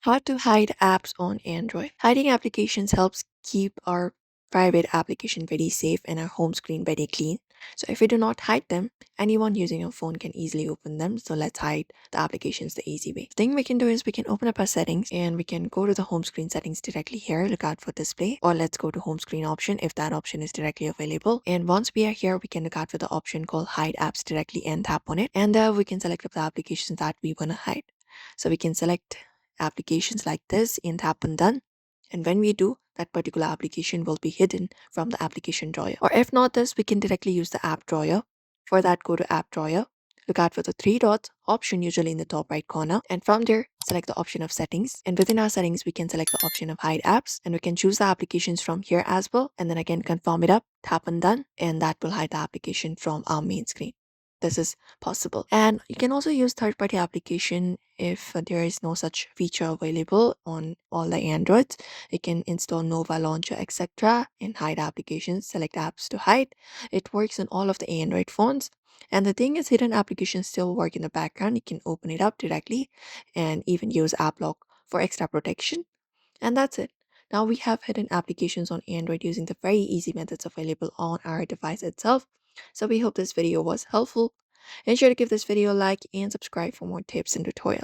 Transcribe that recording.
How to hide apps on Android. Hiding applications helps keep our private application very safe and our home screen very clean. So if we do not hide them, anyone using a phone can easily open them. So let's hide the applications the easy way. The thing we can do is we can open up our settings and we can go to the home screen settings directly here, look out for display, or let's go to home screen option if that option is directly available. And once we are here, we can look out for the option called hide apps directly and tap on it. And we can select up the applications that we want to hide. So we can select applications like this and tap on done. And when we do, that particular application will be hidden from the application drawer. Or if not this, we can directly use the app drawer. For that, go to app drawer. Look out for the three dots option usually in the top right corner. And from there, select the option of settings. And within our settings, we can select the option of hide apps. And we can choose the applications from here as well. And then again, confirm it up, tap on done. And that will hide the application from our main screen. This is possible. And you can also use third-party application if there is no such feature available on all the Androids. You can install Nova Launcher, etc. and hide applications, select apps to hide. It works on all of the Android phones. And the thing is, hidden applications still work in the background. You can open it up directly and even use app lock for extra protection. And that's it. Now we have hidden applications on Android using the very easy methods available on our device itself. So we hope this video was helpful. Ensure to give this video a like and subscribe for more tips and tutorials.